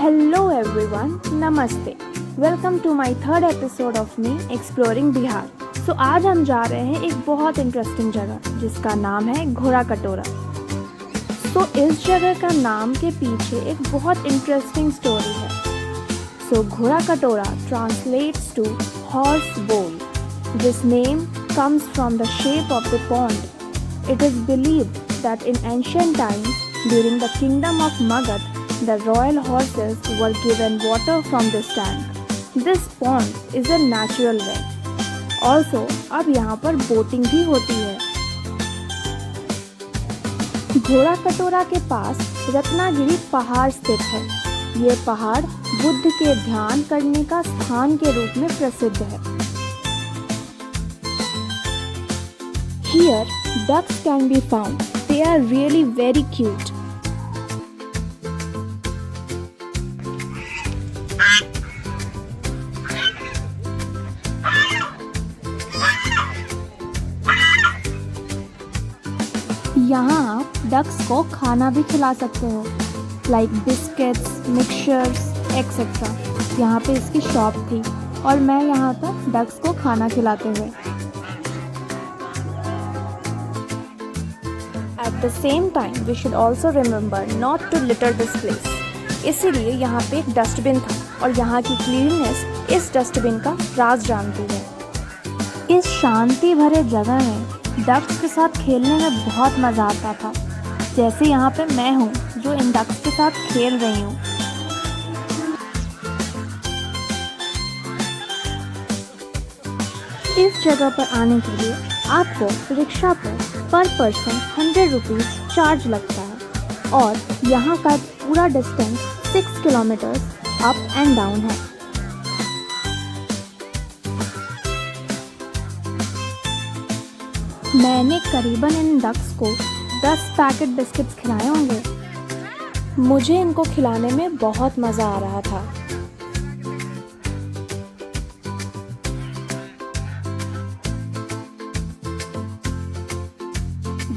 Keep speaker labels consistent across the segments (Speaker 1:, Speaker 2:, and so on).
Speaker 1: Hello everyone, Namaste. Welcome to my third episode of me exploring Bihar. So आज हम जा रहे हैं एक बहुत इंटरेस्टिंग जगह जिसका नाम है घोड़ा कटोरा. So इस जगह का नाम के पीछे एक बहुत इंटरेस्टिंग स्टोरी है. So घोड़ा कटोरा translates to horse bowl. This name comes from the shape of the pond. It is believed that in ancient times, during the kingdom of Magad, the royal horses were given water from this tank. This pond is a natural well. Also, अब यहाँ पर boating भी होती है. घोड़ा कटोरा के पास रत्नागिरी पहाड़ स्थित है. ये पहाड़ बुद्ध के ध्यान करने का स्थान के रूप में प्रसिद्ध है. Here, ducks can be found. They are really very cute. यहाँ आप डक्स को खाना भी खिला सकते हो, लाइक बिस्किट्स, मिक्सचर्स एक्सेट्रा. यहाँ पे इसकी शॉप थी और मैं यहाँ पर डक्स को खाना खिलाते हुए. At the same time, we should also remember not to litter this place. इसीलिए यहाँ पे एक डस्टबिन था और यहाँ की क्लीननेस इस डस्टबिन का राज जानती है. इस शांति भरे जगह में डक्स के साथ खेलने में बहुत मज़ा आता था, जैसे यहाँ पे मैं हूँ जो इन डक्स के साथ खेल रही हूँ. इस जगह पर आने के लिए आपको रिक्शा पर पर्सन 100 रुपीज़ चार्ज लगता है और यहाँ का पूरा distance 6 kilometres up and down है. मैंने करीबन इन डक्स को 10 पैकेट बिस्किट्स खिलाए होंगे. मुझे इनको खिलाने में बहुत मज़ा आ रहा था.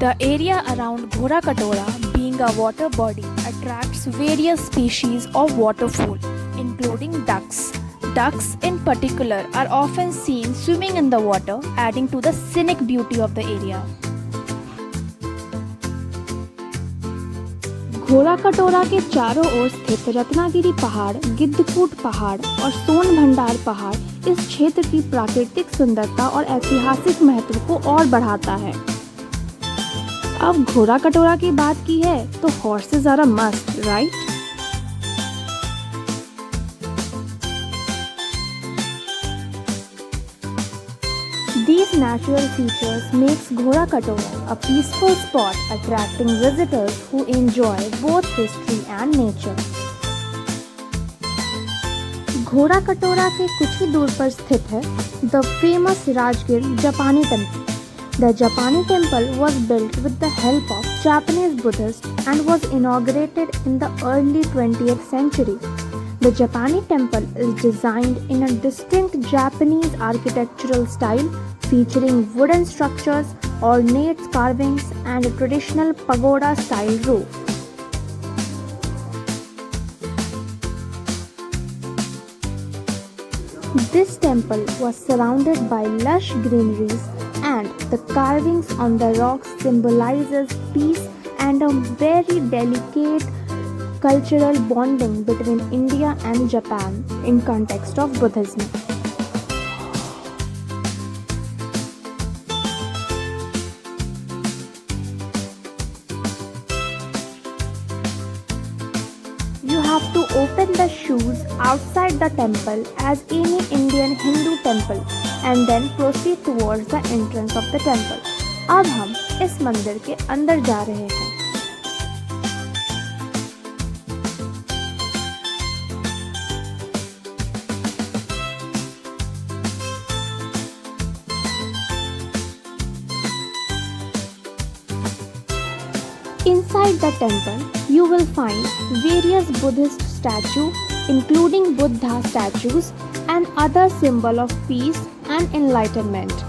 Speaker 1: The area around Ghora Katora, being a water body, attracts various species of waterfowl, including ducks. Ducks in particular are often seen swimming in the water, adding to the scenic beauty of the area. घोड़ा कटोरा के चारों ओर स्थित रत्नागिरी पहाड़, गिद्धकूट पहाड़ और सोनभंडार पहाड़ इस क्षेत्र की प्राकृतिक सुंदरता और ऐतिहासिक महत्व को और बढ़ाता है. अब घोड़ा कटोरा की बात की है तो horses are a must, right? These natural features makes Ghora Katora a peaceful spot attracting visitors who enjoy both history and nature. घोड़ा कटोरा के कुछ ही दूर पर स्थित है the famous राजगीर जापानी temple. The Japani temple was built with the help of Japanese Buddhists and was inaugurated in the early 20th century. The Japani temple is designed in a distinct Japanese architectural style featuring wooden structures, ornate carvings and a traditional pagoda-style roof. This temple was surrounded by lush greeneries and the carvings on the rocks symbolizes peace and a very delicate cultural bonding between India and Japan in context of Buddhism. You have to open the shoes outside the temple as any Indian Hindu temple and then proceed towards the entrance of the temple. अब हम इस मंदिर के अंदर जा रहे हैं. Inside the temple, you will find various Buddhist statues, including Buddha statues and other symbol of peace and enlightenment.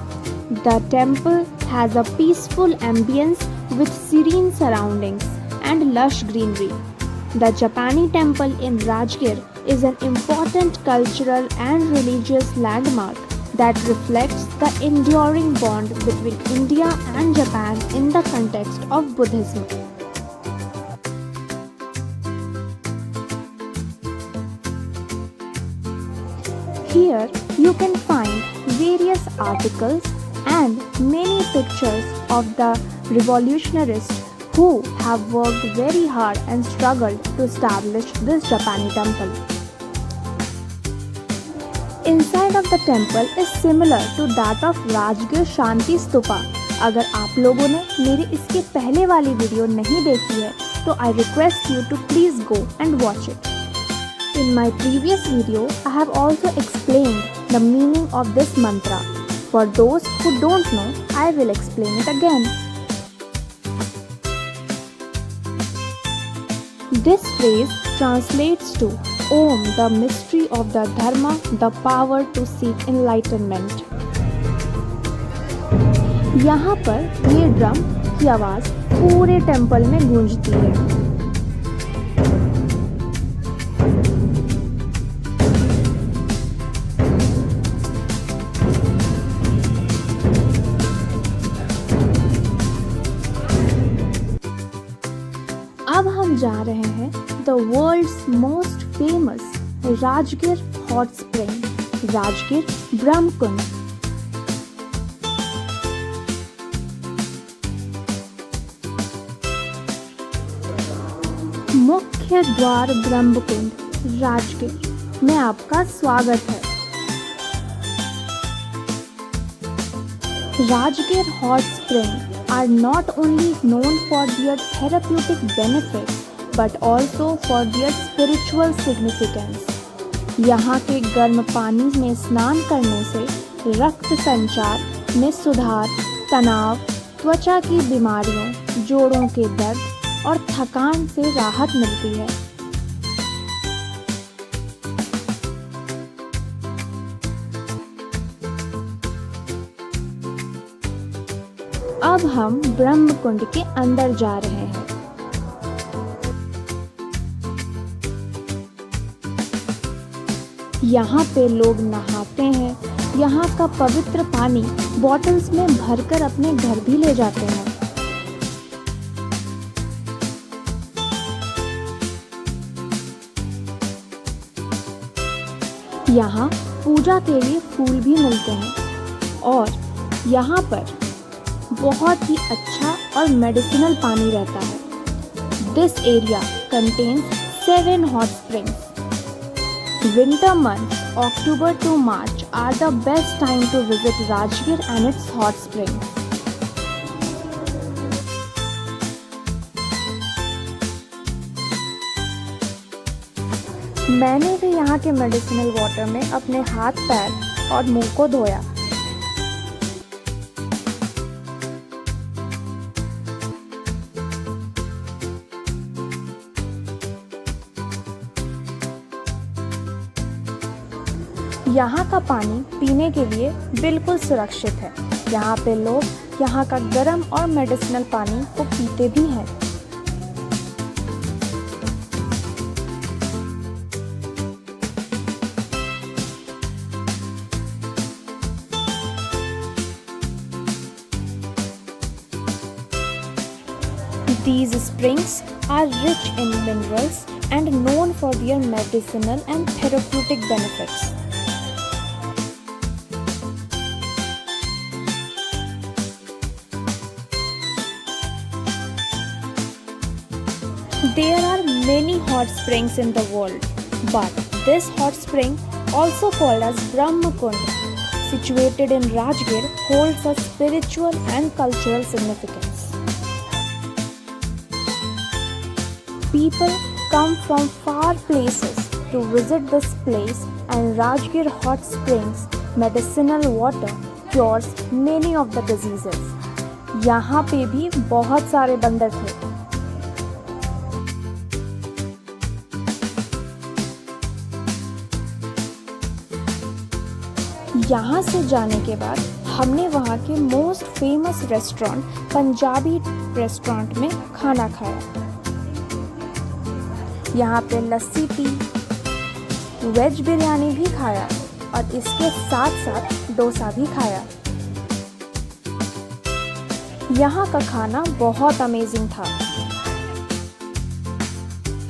Speaker 1: The temple has a peaceful ambience with serene surroundings and lush greenery. The Japani temple in Rajgir is an important cultural and religious landmark that reflects the enduring bond between India and Japan in the context of Buddhism. Here you can find various articles and many pictures of the revolutionists who have worked very hard and struggled to establish this Japani temple. Inside of the temple is similar to that of Rajgir Shanti Stupa. अगर आप लोगों ने मेरे इसके पहले वाली video नहीं देखी है तो I request you to please go and watch it. In my previous video, I have also explained the meaning of this mantra. For those who don't know, I will explain it again. This phrase translates to Om, the mystery of the Dharma, the power to seek enlightenment. यहाँ पर ये drum की आवाज़ पूरे temple में गूंजती है। अब हम जा रहे हैं the world's most famous Rajgir hot spring, Rajgir Brahmakund. मुख्य द्वार ब्रह्मकुंड राजगिर में आपका स्वागत है। Rajgir hot springs are not only known for their therapeutic benefits but also for their spiritual significance. यहाँ के गर्म पानी में स्नान करने से रक्त संचार में सुधार, तनाव, त्वचा की बीमारियों, जोड़ों के दर्द और थकान से राहत मिलती है। अब हम ब्रह्मकुंड के अंदर जा रहे हैं। यहाँ पे लोग नहाते हैं। यहाँ का पवित्र पानी बॉटल्स में भरकर अपने घर भी ले जाते हैं। यहाँ पूजा के लिए फूल भी मिलते हैं और यहाँ पर बहुत ही अच्छा और मेडिसिनल पानी रहता है। This area contains 7 hot springs. Winter months, October to March, are the best time to visit Rajgir and its hot springs. मैंने भी यहाँ के मेडिसिनल वाटर में अपने हाथ, पैर और मुंह को धोया। यहाँ का पानी पीने के लिए बिल्कुल सुरक्षित है। यहाँ पे लोग यहाँ का गर्म और मेडिसिनल पानी को पीते भी हैं। These springs are rich in minerals and known for their medicinal and therapeutic benefits. There are many hot springs in the world, but this hot spring, also called as Brahmakund, situated in Rajgir, holds a spiritual and cultural significance. People come from far places to visit this place, and Rajgir hot springs medicinal water cures many of the diseases. यहाँ पे भी बहुत सारे बंदर थे। यहाँ से जाने के बाद हमने वहाँ के most famous restaurant Punjabi restaurant में खाना खाया। यहाँ पे लस्सी पी, वेज बिरयानी भी खाया और इसके साथ साथ डोसा भी खाया। यहाँ का खाना बहुत अमेजिंग था।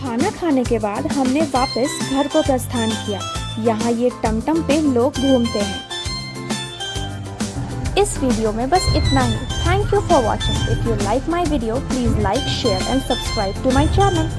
Speaker 1: खाना खाने के बाद हमने वापस घर को प्रस्थान किया। यहाँ ये टमटम पे लोग घूमते हैं। इस वीडियो में बस इतना ही। Thank you for watching. If you like my video please like, share and subscribe to my channel.